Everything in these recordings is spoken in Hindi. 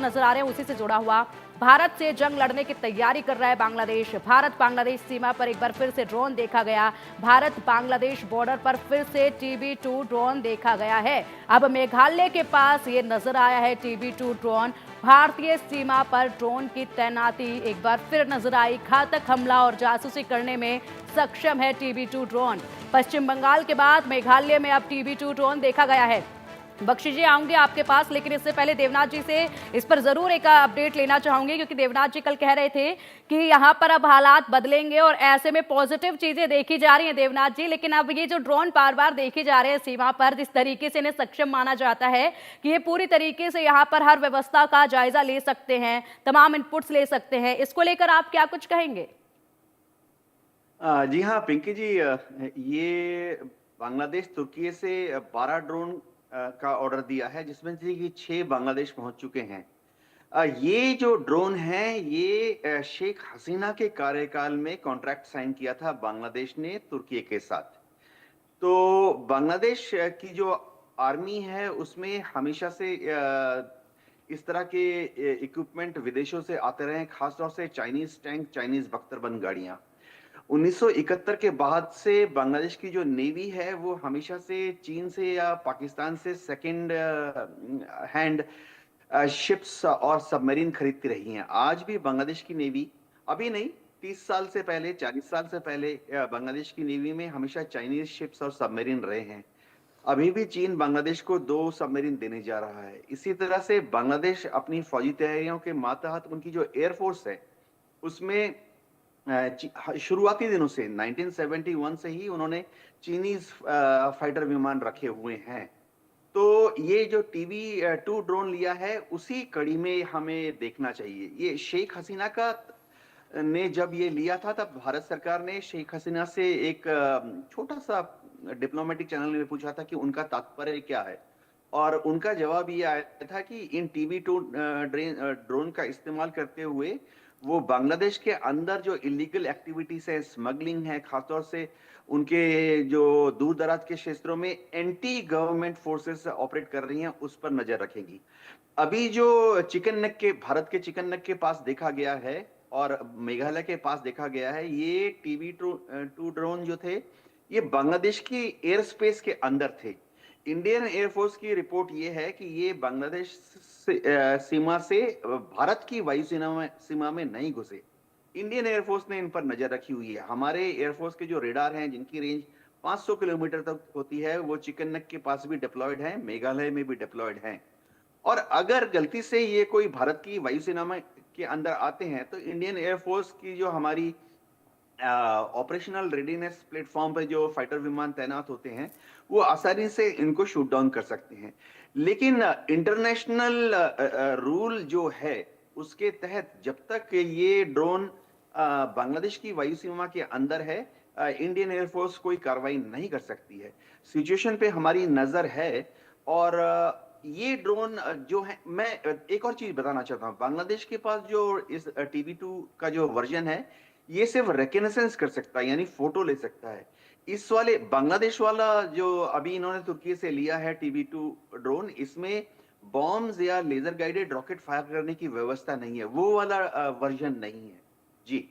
नजर आ रहे हैं उसी से जुड़ा हुआ। भारत से जंग लड़ने की तैयारी कर रहा है बांग्लादेश। भारत बांग्लादेश सीमा पर एक बार फिर से ड्रोन देखा गया। भारत बांग्लादेश बॉर्डर पर फिर से TB2 ड्रोन देखा गया है। अब मेघालय के पास ये नजर आया है TB2 ड्रोन। भारतीय सीमा पर ड्रोन की तैनाती एक बार फिर नजर आई। घातक हमला और जासूसी करने में सक्षम है TB2 ड्रोन। पश्चिम बंगाल के बाद मेघालय में अब TB2 ड्रोन देखा गया है। बख्शी जी, आऊंगे आपके पास, लेकिन इससे पहले देवनाथ जी से इस पर जरूर एक अपडेट लेना चाहूंगी, क्योंकि देवनाथ जी कल कह रहे थे कि यहाँ पर अब हालात बदलेंगे और ऐसे में पॉजिटिव चीजें देखी जा रही हैं देवनाथ जी। लेकिन अब ये जो ड्रोन बार बार देखे जा रहे हैं सीमा पर, जिस तरीके से इन्हें सक्षम माना जाता है कि ये पूरी तरीके से यहाँ पर हर व्यवस्था का जायजा ले सकते हैं, तमाम इनपुट्स ले सकते हैं, इसको लेकर आप क्या कुछ कहेंगे? जी हाँ पिंकी जी, ये बांग्लादेश तुर्की से 12 ड्रोन का ऑर्डर दिया है, जिसमें से कि 6 बांग्लादेश पहुंच चुके हैं। ये जो ड्रोन है, ये शेख हसीना के कार्यकाल में कॉन्ट्रैक्ट साइन किया था बांग्लादेश ने तुर्की के साथ। तो बांग्लादेश की जो आर्मी है उसमें हमेशा से इस तरह के इक्विपमेंट विदेशों से आते रहे हैं, खासतौर से चाइनीज टैंक, चाइनीज बख्तरबंद गाड़ियां। 1971 के बाद से बांग्लादेश की जो नेवी है वो हमेशा से चीन से या पाकिस्तान से सेकंड हैंड शिप्स और सबमरीन खरीदती रही हैं। आज भी बांग्लादेश की नेवी, अभी नहीं, 30 साल से पहले, 40 साल से पहले बांग्लादेश की नेवी में हमेशा चाइनीज शिप्स और सबमरीन रहे हैं। अभी भी चीन बांग्लादेश को 2 सबमरीन देने जा रहा है। इसी तरह से बांग्लादेश अपनी फौजी तैयारियों के मातहत उनकी जो एयरफोर्स है उसमें शुरुआती दिनों से 1971 से ही उन्होंने चीनीज फाइटर विमान रखे हुए हैं। तो ये जो TB2 ड्रोन लिया है उसी कड़ी में हमें देखना चाहिए। ये शेख हसीना का ने जब ये लिया था तब भारत सरकार ने शेख हसीना से एक छोटा सा डिप्लोमेटिक चैनल में पूछा था कि उनका तात्पर्य क्या है, और उनका जवाब ये आया था कि इन TB2 ड्रोन का इस्तेमाल करते हुए वो बांग्लादेश के अंदर जो इलीगल एक्टिविटीज है, स्मगलिंग है, खासतौर से उनके जो दूर दराज के क्षेत्रों में एंटी गवर्नमेंट फोर्सेस ऑपरेट कर रही हैं, उस पर नजर रखेगी। अभी जो चिकन नेक के, भारत के चिकन नेक के पास देखा गया है और मेघालय के पास देखा गया है, ये TB2 ड्रोन जो थे ये बांग्लादेश की एयर स्पेस के अंदर थे। इंडियन एयरफोर्स की रिपोर्ट ये है कि ये बांग्लादेश सीमा से भारत की सीमा में नहीं घुसे। इंडियन एयरफोर्स ने इन पर नजर रखी हुई है। हमारे एयरफोर्स के जो रेडार हैं जिनकी रेंज 500 किलोमीटर तक होती है, वो चिकन नेक के पास भी डिप्लॉयड है, मेघालय में भी डिप्लॉयड हैं। और अगर गलती से ये कोई भारत की वायुसेना में के अंदर आते हैं तो इंडियन एयरफोर्स की जो हमारी ऑपरेशनल रेडीनेस प्लेटफॉर्म पर जो फाइटर विमान तैनात होते हैं वो आसानी से इनको शूट डाउन कर सकते हैं। लेकिन इंटरनेशनल रूल जो है उसके तहत जब तक ये ड्रोन बांग्लादेश की वायु सीमा के अंदर है, इंडियन एयरफोर्स कोई कार्रवाई नहीं कर सकती है। सिचुएशन पे हमारी नजर है। और ये ड्रोन जो है, मैं एक और चीज बताना चाहता हूँ, बांग्लादेश के पास जो इस TB2 का जो वर्जन है ये सिर्फ रिकनेसेंस कर सकता है, यानी फोटो ले सकता है। इस वाले बांग्लादेश वाला जो अभी इन्होंने तुर्की से लिया है TB2 ड्रोन, इसमें बॉम्ब्स या लेजर गाइडेड रॉकेट फायर करने की व्यवस्था नहीं है, वो वाला वर्जन नहीं है जी।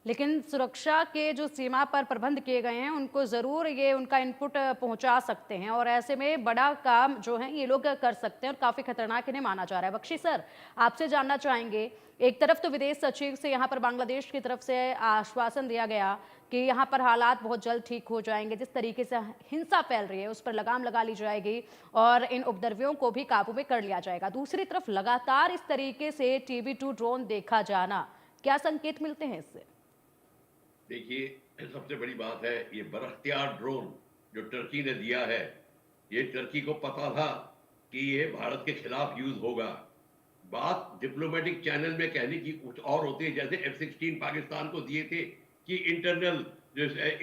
लेकिन सुरक्षा के जो सीमा पर प्रबंध किए गए हैं उनको ज़रूर ये उनका इनपुट पहुंचा सकते हैं, और ऐसे में बड़ा काम जो है ये लोग कर सकते हैं और काफ़ी खतरनाक इन्हें माना जा रहा है। बख्शी सर, आपसे जानना चाहेंगे, एक तरफ तो विदेश सचिव से यहाँ पर बांग्लादेश की तरफ से आश्वासन दिया गया कि यहाँ पर हालात बहुत जल्द ठीक हो जाएंगे, जिस तरीके से हिंसा फैल रही है उस पर लगाम लगा ली जाएगी और इन उपद्रवियों को भी काबू में कर लिया जाएगा। दूसरी तरफ लगातार इस तरीके से TB2 ड्रोन देखा जाना, क्या संकेत मिलते हैं इससे? देखिए, सबसे बड़ी बात है ये बरख्तियार ड्रोन जो टर्की ने दिया है, ये टर्की को पता था कि ये भारत के खिलाफ यूज होगा। बात डिप्लोमेटिक चैनल में कहने की कुछ और होती है, जैसे F-16 पाकिस्तान को दिए थे कि इंटरनल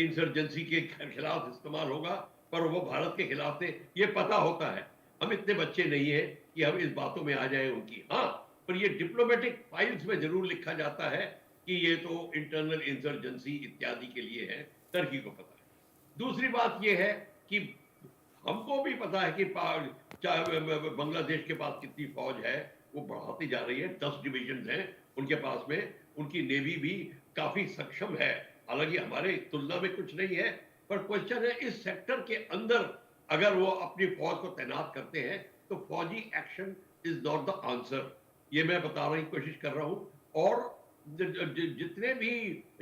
इंसर्जेंसी के खिलाफ इस्तेमाल होगा, पर वो भारत के खिलाफ थे, ये पता होता है। हम इतने बच्चे नहीं है कि हम इस बातों में आ जाए उनकी। हाँ, पर ये डिप्लोमेटिक फाइल्स में जरूर लिखा जाता है कि ये तो इंटरनल इंसर्जेंसी इत्यादि के लिए है, टर्की को पता है। दूसरी बात ये है कि हमको भी पता है कि बांग्लादेश के पास कितनी फौज है, वो बढ़ाती जा रही है। 10 डिविजन हैं उनके पास में, उनकी नेवी भी काफी सक्षम है, हालांकि हमारे तुलना में कुछ नहीं है। पर क्वेश्चन है इस सेक्टर के अंदर अगर वो अपनी फौज को तैनात करते हैं तो फौजी action is not the answer, ये मैं बताने की कोशिश कर रहा हूं। और जितने भी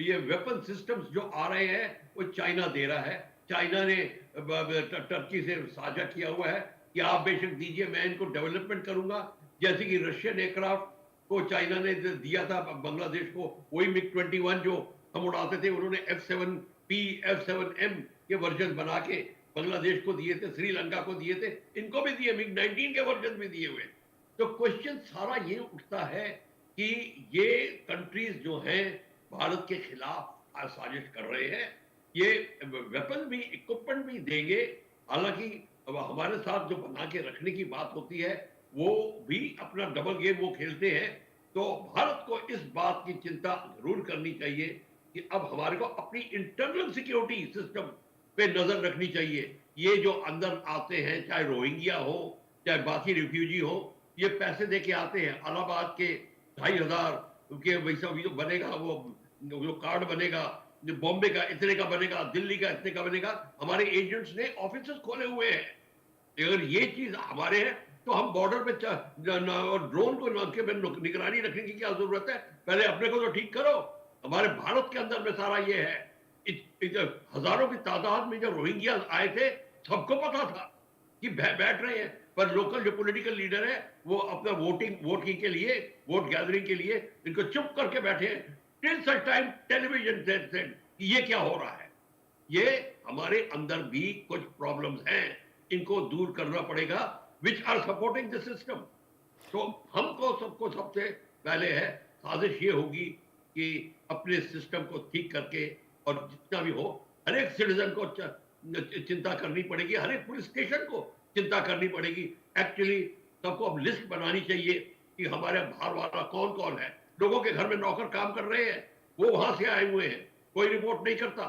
ये वेपन सिस्टम्स जो आ रहे हैं वो चाइना दे रहा है। चाइना ने टर्की से साझा किया हुआ है कि आप बेशक दीजिए, मैं इनको डेवलपमेंट करूंगा। जैसे कि रशियन एयरक्राफ्ट को चाइना ने दिया था बांग्लादेश को, वही मिग-21 जो हम उड़ाते थे, उन्होंने F7P F7M के वर्जन बना के बांग्लादेश को दिए थे, श्रीलंका को दिए थे, इनको भी दिए, मिग-19 के वर्जन भी दिए हुए। तो क्वेश्चन सारा ये उठता है कि ये कंट्रीज जो हैं भारत के खिलाफ साजिश कर रहे हैं, ये वेपन भी इक्विपमेंट भी देंगे। हालांकि अब हमारे साथ जो बना के रखने की बात होती है वो भी अपना डबल गेम वो खेलते हैं। तो भारत को इस बात की चिंता जरूर करनी चाहिए कि अब हमारे को अपनी इंटरनल सिक्योरिटी सिस्टम पे नजर रखनी चाहिए। ये जो अंदर आते हैं, चाहे रोहिंग्या हो चाहे बाकी रिफ्यूजी हो, ये पैसे दे के आते हैं। इलाहाबाद के 2,500 के वैसा जो बनेगा, वो जो कार्ड बनेगा, बॉम्बे का इतने का बनेगा, दिल्ली का इतने का बनेगा। हमारे एजेंट्स ने ऑफिस खोले हुए हैं। अगर ये चीज हमारे हैं तो हम बॉर्डर पे ड्रोन को निगरानी रखने की क्या जरूरत है? पहले अपने को तो ठीक करो। हमारे भारत के अंदर में सारा ये है। हजारों की तादाद में जो रोहिंग्या आए थे, सबको पता था कि बैठ रहे हैं, पर लोकल जो पॉलिटिकल लीडर है वो अपना वोटिंग के लिए, वोट गैदरिंग के लिए इनको चुप करके बैठे हैं। Till such time television said कि ये क्या हो रहा है। ये हमारे अंदर भी कुछ प्रॉब्लम्स हैं, इनको दूर करना पड़ेगा, which are supporting the system. तो हमको सबको सबसे पहले है साजिश ये होगी कि अपने सिस्टम को ठीक करके, और जितना भी हो हर एक सिटीजन को चिंता करनी पड़ेगी, हर एक पुलिस स्टेशन को चिंता करनी पड़ेगी। एक्चुअली सबको अब लिस्ट बनानी चाहिए कि हमारे बाहर वाला कौन कौन है। लोगों के घर में नौकर काम कर रहे हैं, वो वहां से आए हुए हैं, कोई रिपोर्ट नहीं करता,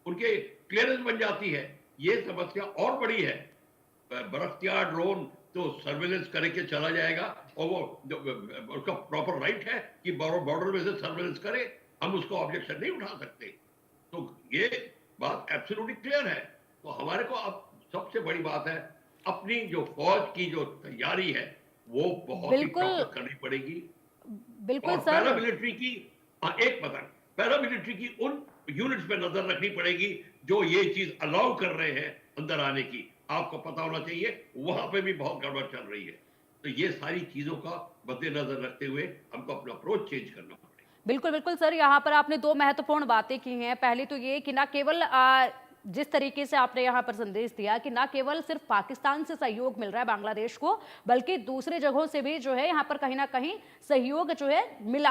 उनके क्लियरेंस बन जाती है। ये समस्या और बड़ी है। बरख्तियार ड्रोन तो सर्वेलेंस करके चला जाएगा, और वो उसका प्रॉपर राइट है कि बॉर्डर में से सर्वेलेंस करे, हम उसको ऑब्जेक्शन नहीं उठा सकते। तो ये बात एब्सोल्युटली क्लियर है। तो हमारे को अब सबसे बड़ी बात है, अपनी जो फौज की जो तैयारी है वो बहुत ही प्रॉपर करनी पड़ेगी। बिल्कुल और सर, पैरामिलिट्री की एक पता, पैरामिलिट्री की उन यूनिट्स पे नजर रखनी पड़ेगी जो ये चीज अलाउ कर रहे हैं अंदर आने की। आपको पता होना चाहिए वहां पे भी बहुत गड़बड़ चल रही है। तो ये सारी चीजों का मद्देनजर रखते हुए हमको अपना अप्रोच चेंज करना पड़ेगा। बिल्कुल बिल्कुल सर, यहाँ पर आपने दो महत्वपूर्ण बातें की हैं। पहली तो ये कि ना केवल जिस तरीके से आपने यहाँ पर संदेश दिया कि ना केवल सिर्फ पाकिस्तान से सहयोग मिल रहा है बांग्लादेश को, बल्कि दूसरे जगहों से भी जो है यहाँ पर कहीं ना कहीं सहयोग जो है मिल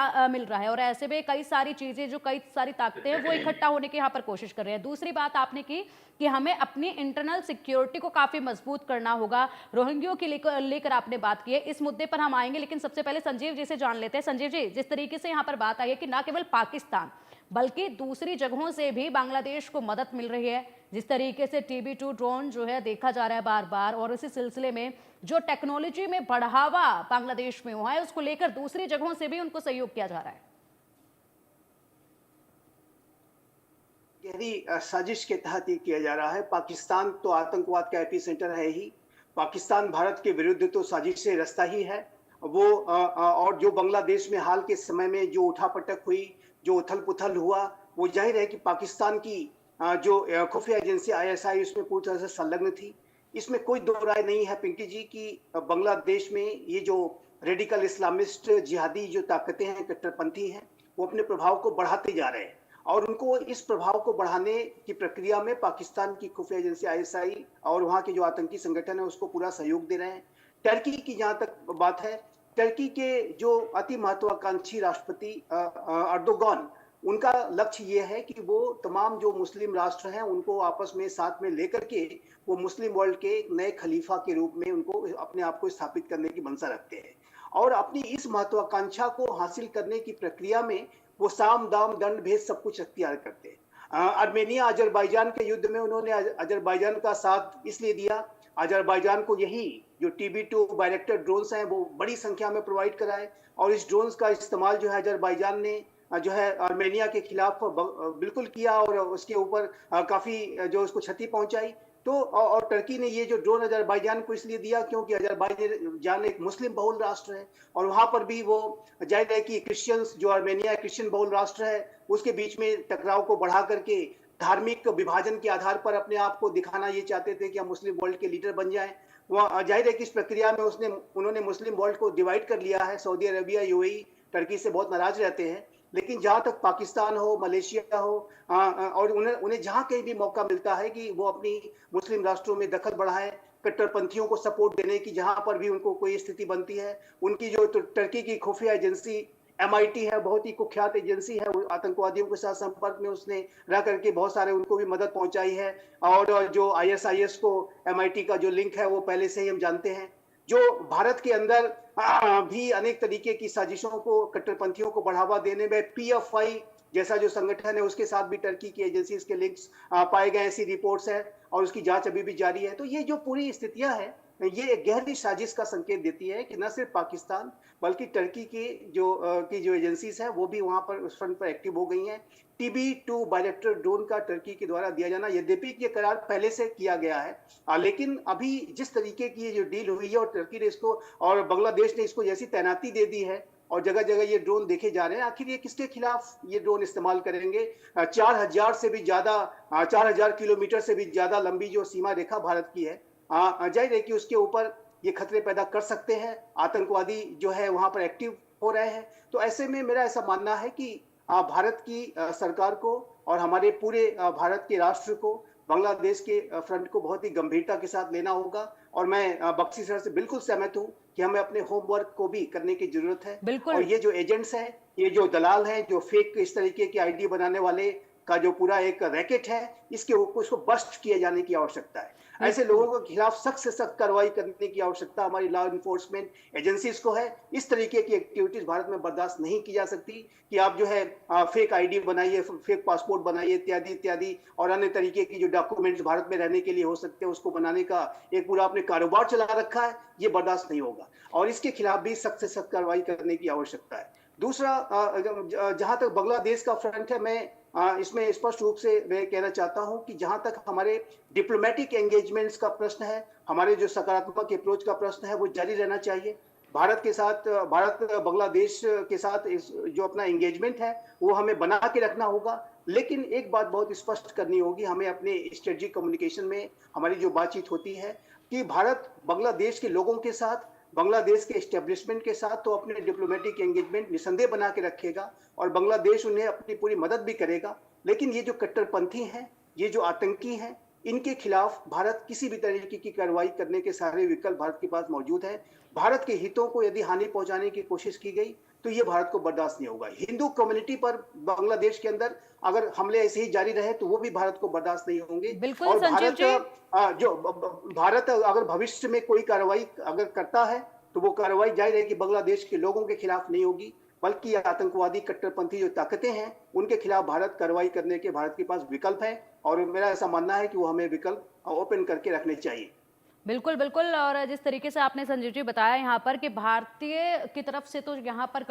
रहा है। और ऐसे में कई सारी चीजें, जो कई सारी ताकतें हैं, वो इकट्ठा होने की यहाँ पर कोशिश कर रहे हैं। दूसरी बात आपने की कि हमें अपनी इंटरनल सिक्योरिटी को काफी मजबूत करना होगा। रोहिंग्यों की लेकर आपने बात की है, इस मुद्दे पर हम आएंगे, लेकिन सबसे पहले संजीव जी से जान लेते हैं। संजीव जी, जिस तरीके से यहाँ पर बात आई है कि ना केवल पाकिस्तान बल्कि दूसरी जगहों से भी बांग्लादेश को मदद मिल रही है, जिस तरीके से TB2 ड्रोन जो है देखा जा रहा है बार बार, और इसी सिलसिले में जो टेक्नोलॉजी में बढ़ावा बांग्लादेश में हुआ है, उसको लेकर दूसरी जगहों से भी उनको सहयोग किया जा रहा है। गहरी साजिश के तहत ये किया जा रहा है। पाकिस्तान तो आतंकवाद का एपी सेंटर है ही। पाकिस्तान भारत के विरुद्ध तो साजिश से रास्ता ही है वो। और जो बांग्लादेश में हाल के समय में जो उठापटक हुई, जो उथल पुथल हुआ, वो जाहिर है कि पाकिस्तान की जो खुफिया एजेंसी ISI उसमें पूरी तरह से संलग्न थी। इसमें कोई दो राय नहीं है पिंकी जी कि बांग्लादेश में ये जो रेडिकल इस्लामिस्ट जिहादी जो ताकतें हैं, कट्टरपंथी हैं, वो अपने प्रभाव को बढ़ाते जा रहे हैं। और उनको इस प्रभाव को बढ़ाने की प्रक्रिया में पाकिस्तान की खुफिया एजेंसी ISI और वहाँ के जो आतंकी संगठन है उसको पूरा सहयोग दे रहे हैं। टर्की की जहाँ तक बात है, टर्की के जो अति महत्वाकांक्षी राष्ट्रपति अर्दोगान, उनका लक्ष्य ये है कि वो तमाम जो मुस्लिम राष्ट्र हैं उनको आपस में साथ में लेकर के वो मुस्लिम वर्ल्ड के नए खलीफा के रूप में उनको अपने आप को स्थापित करने की मंशा रखते हैं। और अपनी इस महत्वाकांक्षा को हासिल करने की प्रक्रिया में वो साम दाम दंड भेद सब कुछ अख्तियार करते हैं। आर्मेनिया अजरबैजान के युद्ध में उन्होंने अजरबैजान का साथ इसलिए दिया। अजरबैजान को यही जो TB2 बायरेक्टर ड्रोन्स हैं वो बड़ी संख्या में प्रोवाइड कराए और इस ड्रोन्स का इस्तेमाल जो है अजरबैजान ने जो है आर्मेनिया के खिलाफ बिल्कुल किया और उसके ऊपर काफी जो उसको क्षति पहुंचाई। तो और टर्की ने ये जो ड्रोन अजरबैजान को इसलिए दिया क्योंकि अजरबैजान एक मुस्लिम बहुल राष्ट्र है और वहां पर भी वो जाहिर है कि क्रिश्चियंस जो आर्मेनिया क्रिश्चियन बहुल राष्ट्र है उसके बीच में टकराव को बढ़ा करके धार्मिक विभाजन के आधार पर अपने आप को दिखाना ये चाहते थे कि हम मुस्लिम वर्ल्ड के लीडर बन जाएं। वह जाहिर है कि इस प्रक्रिया में उन्होंने मुस्लिम वर्ल्ड को डिवाइड कर लिया है। सऊदी अरबिया यूएई टर्की से बहुत नाराज रहते हैं, लेकिन जहां तक पाकिस्तान हो, मलेशिया हो और उन्हें जहां कहीं भी मौका मिलता है कि वो अपनी मुस्लिम राष्ट्रों में दखल बढ़ाएं, कट्टरपंथियों को सपोर्ट देने की जहां पर भी उनको कोई स्थिति बनती है, उनकी जो टर्की की खुफिया एजेंसी MIT है, बहुत ही कुख्यात एजेंसी है, आतंकवादियों के साथ संपर्क में उसने रह करके बहुत सारे उनको भी मदद पहुंचाई है। और जो ISIS को MIT का जो लिंक है वो पहले से ही हम जानते हैं। जो भारत के अंदर भी अनेक तरीके की साजिशों को, कट्टरपंथियों को बढ़ावा देने में PFI जैसा जो संगठन है उसके साथ भी टर्की की एजेंसीज के लिंक्स पाए गए, ऐसी रिपोर्ट्स हैं और उसकी जांच अभी भी जारी है। तो ये जो पूरी स्थितियां हैं ये एक गहरी साजिश का संकेत देती है कि न सिर्फ पाकिस्तान बल्कि टर्की की जो एजेंसीज हैं वो भी वहां पर उस फ्रंट पर एक्टिव हो गई हैं। TB2 बायरेक्टर ड्रोन का टर्की के द्वारा दिया जाना, यद्यपि ये करार पहले से किया गया है, लेकिन अभी जिस तरीके की ये जो डील हुई है और टर्की ने इसको और बांग्लादेश ने इसको जैसी तैनाती दे दी है और जगह जगह ये ड्रोन देखे जा रहे हैं, आखिर ये किसके खिलाफ ये ड्रोन इस्तेमाल करेंगे? 4000 से भी ज्यादा 4000 किलोमीटर से भी ज्यादा लंबी जो सीमा रेखा भारत की है, जाहिर है कि उसके ऊपर ये खतरे पैदा कर सकते हैं। आतंकवादी जो है वहां पर एक्टिव हो रहे हैं। तो ऐसे में मेरा ऐसा मानना है कि भारत की सरकार को और हमारे पूरे भारत के राष्ट्र को बांग्लादेश के फ्रंट को बहुत ही गंभीरता के साथ लेना होगा। और मैं बख्शी सर से बिल्कुल सहमत हूं कि हमें अपने होमवर्क को भी करने की जरूरत है। बिल्कुल। और ये जो एजेंट्स हैं, ये जो दलाल हैं, जो फेक इस तरीके की आईडी बनाने वाले का जो पूरा एक रैकेट है, इसको बस्ट किए जाने की आवश्यकता है। ऐसे लोगों के खिलाफ सख्त से सख्त कार्रवाई करने की आवश्यकता हमारी लॉ इन्फोर्समेंट एजेंसीज को है। इस तरीके की एक्टिविटीज भारत में बर्दाश्त नहीं की जा सकती कि आप जो है फेक आईडी बनाइए, फेक पासपोर्ट बनाइए, इत्यादि इत्यादि और अन्य तरीके की जो डॉक्यूमेंट्स भारत में रहने के लिए हो सकते हैं उसको बनाने का एक पूरा आपने कारोबार चला रखा है, ये बर्दाश्त नहीं होगा और इसके खिलाफ भी सख्त से सख्त कार्रवाई करने की आवश्यकता है। दूसरा, जहां तक बांग्लादेश का फ्रंट है, मैं इसमें स्पष्ट रूप से मैं कहना चाहता हूं कि जहां तक हमारे डिप्लोमेटिक एंगेजमेंट्स का प्रश्न है, हमारे जो सकारात्मक अप्रोच का प्रश्न है, वो जारी रहना चाहिए। भारत बांग्लादेश के साथ जो अपना एंगेजमेंट है वो हमें बना के रखना होगा। लेकिन एक बात बहुत स्पष्ट करनी होगी, हमें अपने स्ट्रेटेजिक कम्युनिकेशन में हमारी जो बातचीत होती है कि भारत बांग्लादेश के लोगों के साथ, बांग्लादेश के एस्टेब्लिशमेंट के साथ तो अपने डिप्लोमेटिक एंगेजमेंट निसंदेह बना के रखेगा और बांग्लादेश उन्हें अपनी पूरी मदद भी करेगा। लेकिन ये जो कट्टरपंथी हैं, ये जो आतंकी हैं, इनके खिलाफ भारत किसी भी तरीके की कार्रवाई करने के सारे विकल्प भारत के पास मौजूद है। भारत के हितों को यदि हानि पहुंचाने की कोशिश की गई तो ये भारत को बर्दाश्त नहीं होगा। हिंदू कम्युनिटी पर बांग्लादेश के अंदर अगर हमले ऐसे ही जारी रहे तो वो भी भारत को बर्दाश्त नहीं होंगे। बिल्कुल और संजीव जी। भारत अगर भविष्य में कोई कार्रवाई अगर करता है तो वो कार्रवाई जाहिर है कि बांग्लादेश के लोगों के खिलाफ नहीं होगी, बल्कि आतंकवादी कट्टरपंथी जो ताकतें हैं उनके खिलाफ भारत कार्रवाई करने के भारत के पास विकल्प है और मेरा ऐसा मानना है कि वो हमें विकल्प ओपन करके रखने चाहिए। बिल्कुल बिल्कुल। और जिस तरीके से आपने संजीव जी बताया यहाँ पर कि भारतीय की तरफ से तो यहाँ पर